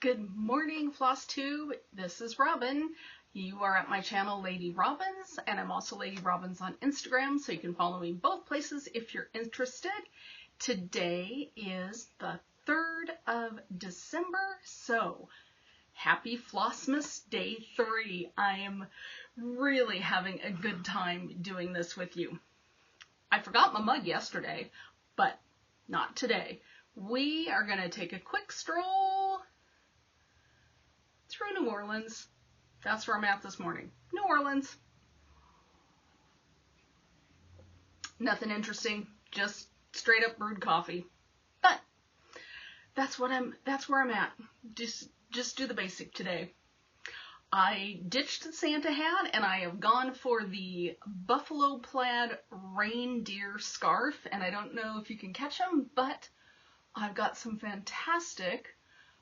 Good morning, FlossTube. This is Robin. You are at my channel, Lady Robins, and I'm also Lady Robins on Instagram, so you can follow me both places if you're interested. Today is the 3rd of December, so happy Flossmas Day 3. I am really having a good time doing this with you. I forgot my mug yesterday, but not today. We are going to take a quick stroll through New Orleans. That's where I'm at this morning. New Orleans. Nothing interesting, just straight up brewed coffee. But that's where I'm at. Just do the basic today. I ditched the Santa hat and I have gone for the buffalo plaid reindeer scarf, and I don't know if you can catch them, but I've got some fantastic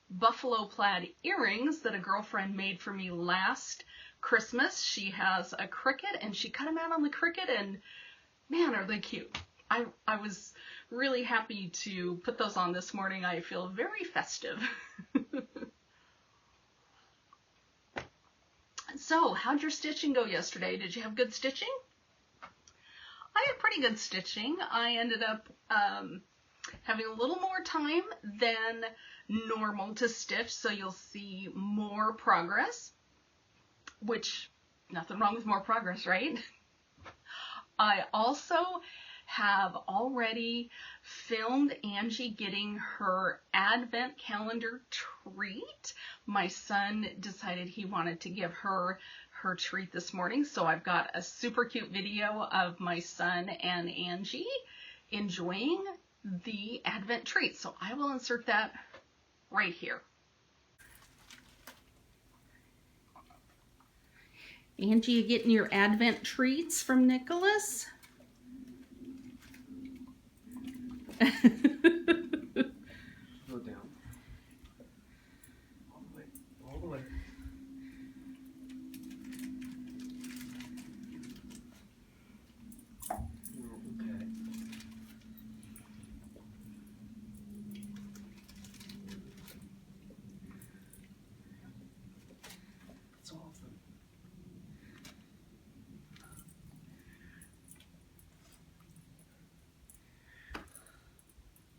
buffalo plaid earrings that a girlfriend made for me last Christmas. She has a cricket and she cut them out on the cricket, and man, are they cute. I was really happy to put those on this morning. I feel very festive. So, how'd your stitching go yesterday? Did you have good stitching? I had pretty good stitching. I ended up having a little more time than normal to stitch, so you'll see more progress, which, nothing wrong with more progress, right? I also have already filmed Angie getting her advent calendar treat. My son decided he wanted to give her treat this morning, so I've got a super cute video of my son and Angie enjoying the advent treat. So I will insert that right here. Angie, you getting your advent treats from Nicholas? Go down. All the way. All the way. Okay. It's awesome.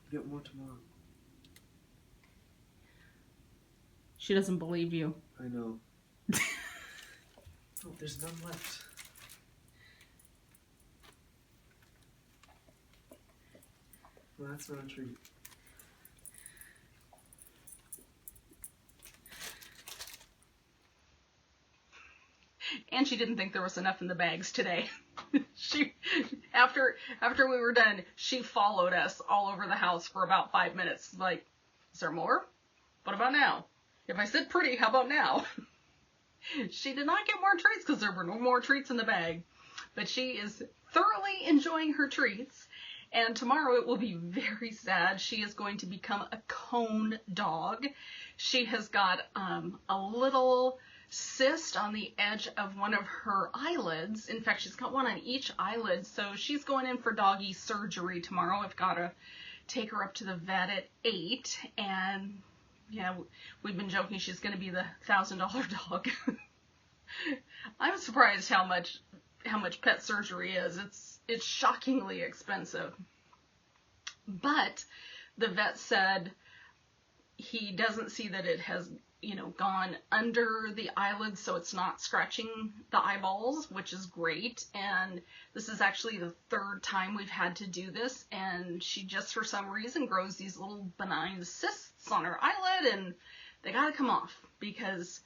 Get more tomorrow. She doesn't believe you. I know. Oh, there's none left. Well, that's not a treat. And she didn't think there was enough in the bags today. After we were done, she followed us all over the house for about 5 minutes. Like, is there more? What about now? If I said pretty, how about now? She did not get more treats because there were no more treats in the bag. But she is thoroughly enjoying her treats. And tomorrow it will be very sad. She is going to become a cone dog. She has got a little cyst on the edge of one of her eyelids. In fact, she's got one on each eyelid, so she's going in for doggy surgery tomorrow. I've got to take her up to the vet at 8, and yeah, we've been joking she's going to be the $1,000 dog. I'm surprised how much pet surgery is. It's shockingly expensive. But the vet said he doesn't see that it has, gone under the eyelids, so it's not scratching the eyeballs, which is great. And this is actually the 3rd time we've had to do this, and she just for some reason grows these little benign cysts on her eyelid, and they gotta come off, because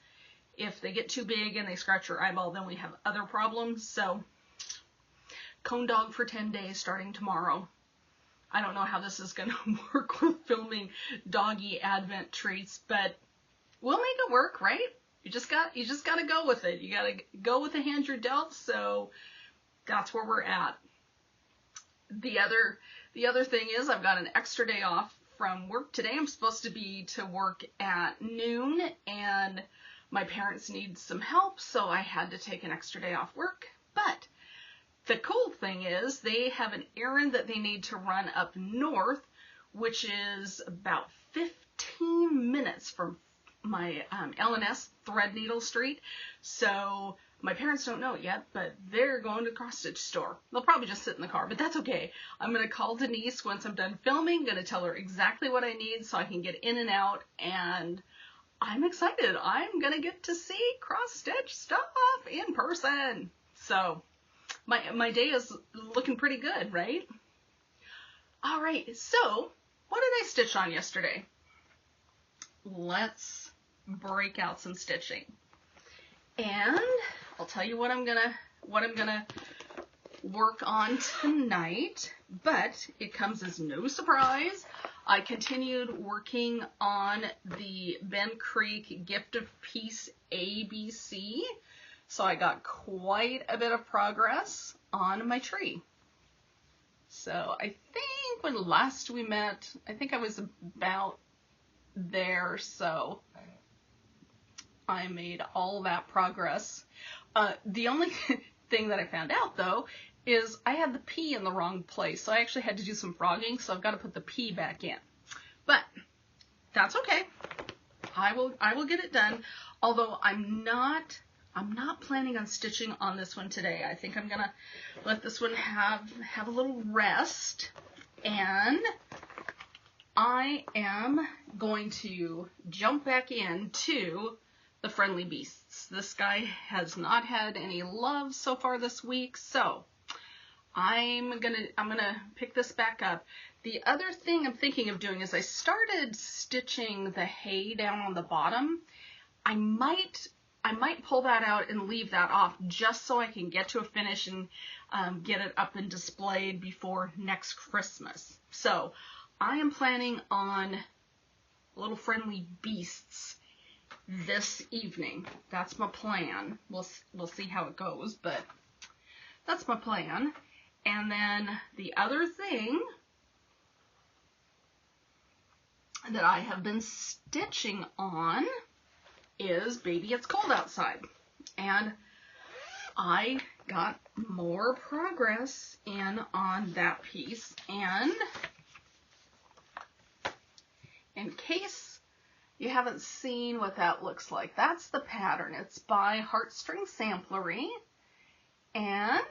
if they get too big and they scratch your eyeball, then we have other problems. So cone dog for 10 days starting tomorrow. I don't know how this is gonna work with filming doggy advent treats, but we'll make it work, right? You just gotta go with it. You gotta go with the hand you're dealt. So that's where we're at. The other thing is I've got an extra day off from work today. I'm supposed to be to work at noon, and my parents need some help, so I had to take an extra day off work. But the cool thing is they have an errand that they need to run up north, which is about 15 minutes from L&S thread needle street. So my parents don't know it yet, but they're going to the cross stitch store. They'll probably just sit in the car, but that's okay. I'm going to call Denise once I'm done filming, going to tell her exactly what I need so I can get in and out, and I'm excited. I'm going to get to see cross stitch stuff in person. So my day is looking pretty good, right? All right, so what did I stitch on yesterday? Let's break out some stitching. And I'll tell you what I'm gonna work on tonight, but it comes as no surprise. I continued working on the Bend Creek Gift of Peace ABC, so I got quite a bit of progress on my tree. So I think when last we met, I think I was about there, so I made all that progress. The only thing that I found out, though, is I had the P in the wrong place, so I actually had to do some frogging, so I've got to put the P back in. But that's okay. I will get it done. Although I'm not planning on stitching on this one today. I think I'm gonna let this one have a little rest, and I am going to jump back into the Friendly Beasts. This guy has not had any love so far this week, so I'm gonna pick this back up. The other thing I'm thinking of doing is I started stitching the hay down on the bottom. I might pull that out and leave that off just so I can get to a finish and get it up and displayed before next Christmas. So I am planning on little Friendly Beasts this evening. That's my plan. We'll see how it goes, but that's my plan. And then the other thing that I have been stitching on is Baby It's Cold Outside. And I got more progress in on that piece. And in case you haven't seen what that looks like, that's the pattern. It's by Heartstring Samplery, and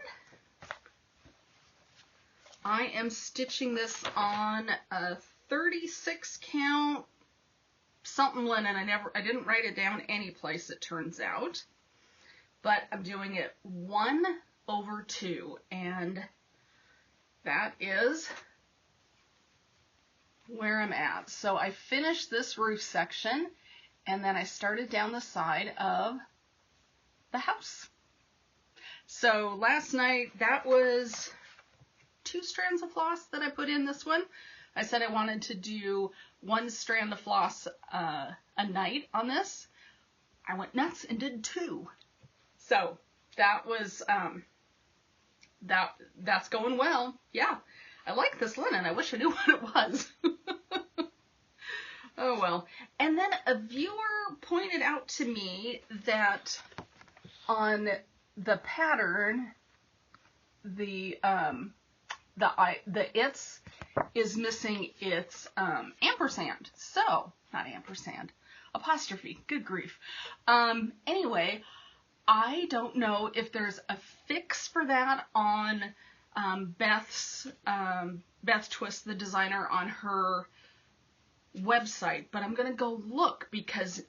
I am stitching this on a 36 count something linen. I didn't write it down any place, it turns out, but I'm doing it 1/2, and that is where I'm at. So I finished this roof section, and then I started down the side of the house. So last night, that was 2 strands of floss that I put in this one. I said I wanted to do 1 strand of floss a night on this. I went nuts and did 2. So that was that's going well. Yeah. I like this linen. I wish I knew what it was. Oh well. And then a viewer pointed out to me that on the pattern, the its is missing its ampersand. So, not ampersand, apostrophe. Good grief. Anyway, I don't know if there's a fix for that on Beth Twist, the designer, on her website, but I'm gonna go look, because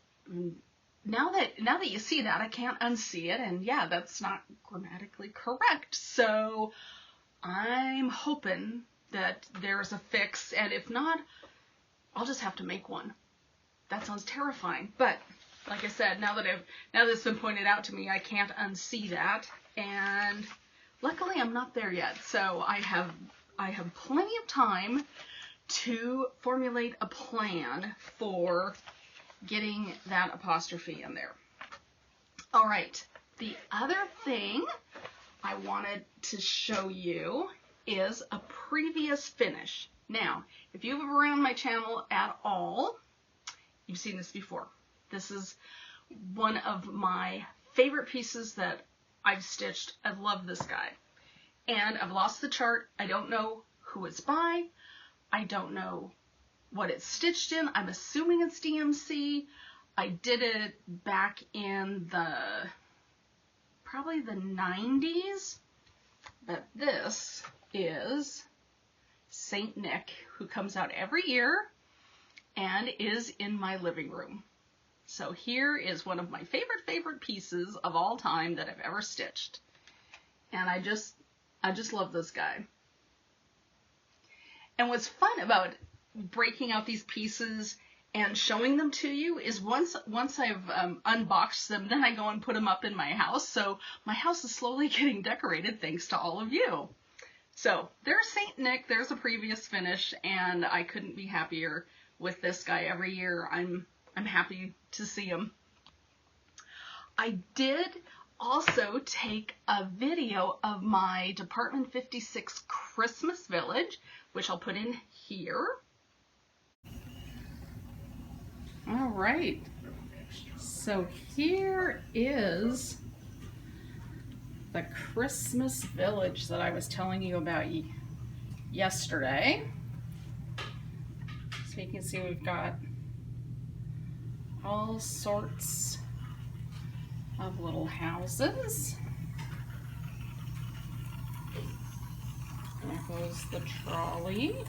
now that you see that, I can't unsee it, and yeah, that's not grammatically correct. So I'm hoping that there's a fix, and if not, I'll just have to make one. That sounds terrifying, but like I said, now that it's been pointed out to me, I can't unsee that, and luckily I'm not there yet, so I have plenty of time to formulate a plan for getting that apostrophe in there. All right, the other thing I wanted to show you is a previous finish. Now, if you've been around my channel at all, you've seen this before. This is one of my favorite pieces that I've stitched. I love this guy. And I've lost the chart. I don't know who it's by. I don't know what it's stitched in. I'm assuming it's DMC. I did it back in probably the 90s, but this is Saint Nick, who comes out every year and is in my living room. So here is one of my favorite pieces of all time that I've ever stitched. And I just love this guy. And what's fun about breaking out these pieces and showing them to you is once I've unboxed them, then I go and put them up in my house. So my house is slowly getting decorated thanks to all of you. So there's Saint Nick, there's a previous finish, and I couldn't be happier with this guy. Every year I'm happy to see him. I did also take a video of my Department 56 Christmas Village, which I'll put in here. All right, so here is the Christmas Village that I was telling you about yesterday. So you can see we've got all sorts of little houses. There goes the trolley.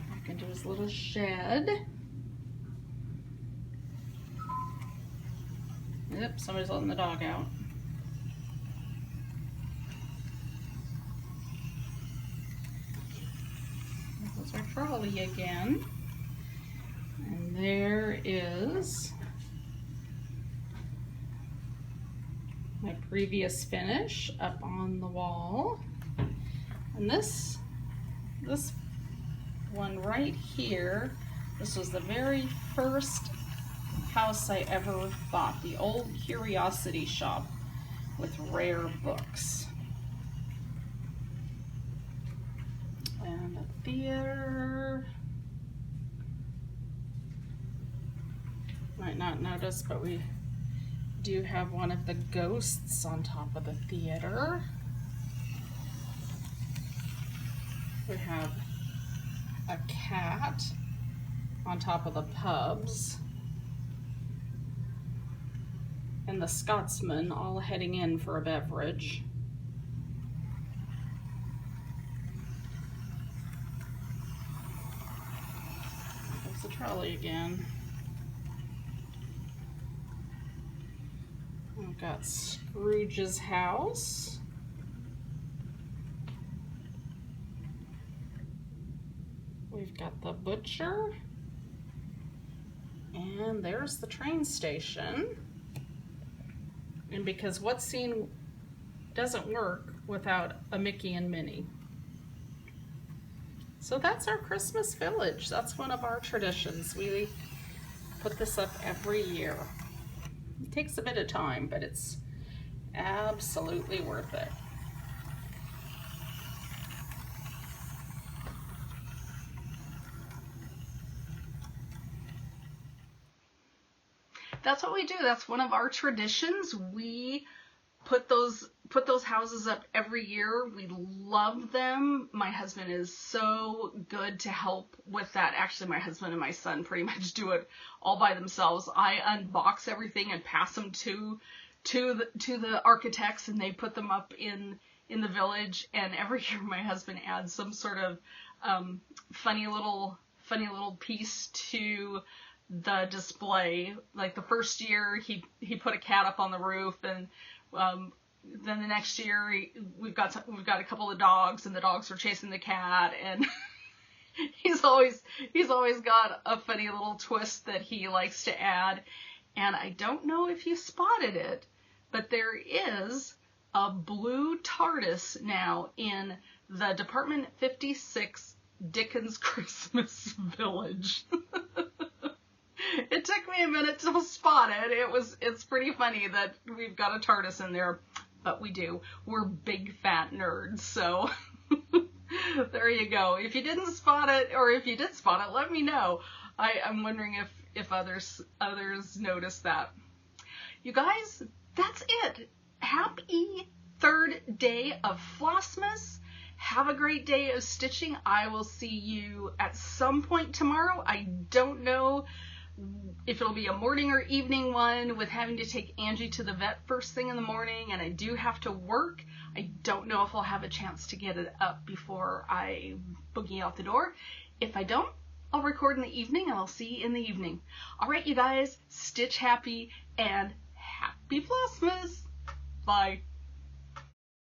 Back into his little shed. Yep, somebody's letting the dog out. There's our trolley again. And there is my previous finish up on the wall. And this one right here, this was the very first house I ever bought, the old curiosity shop with rare books. And a theater. Might not notice, but we do have one of the ghosts on top of the theater. We have a cat on top of the pubs. And the Scotsman all heading in for a beverage. There's the trolley again. We've got Scrooge's house. We've got the butcher. And there's the train station. And because what scene doesn't work without a Mickey and Minnie? So that's our Christmas Village. That's one of our traditions. We put this up every year. It takes a bit of time, but it's absolutely worth it. That's what we do. That's one of our traditions. We put those houses up every year. We love them. My husband is so good to help with that. Actually, my husband and my son pretty much do it all by themselves. I unbox everything and pass them to the architects, and they put them up in the village. And every year, my husband adds some sort of funny little piece to the display. Like the first year he put a cat up on the roof, and then the next year we've got a couple of dogs, and the dogs were chasing the cat, and he's always got a funny little twist that he likes to add. And I don't know if you spotted it, but there is a blue TARDIS now in the Department 56 Dickens Christmas Village. It took me a minute to spot it. It's pretty funny that we've got a TARDIS in there, but we do. We're big fat nerds, so there you go. If you didn't spot it, or if you did spot it, let me know. I'm wondering if others noticed that. You guys, that's it. Happy third day of Flossmas. have a great day of stitching. I will see you at some point tomorrow. I don't know if it'll be a morning or evening one, with having to take Angie to the vet first thing in the morning, and I do have to work. I don't know if I'll have a chance to get it up before I boogie out the door. If I don't, I'll record in the evening, and I'll see you in the evening. All right, you guys, stitch happy and happy Flossmas. Bye.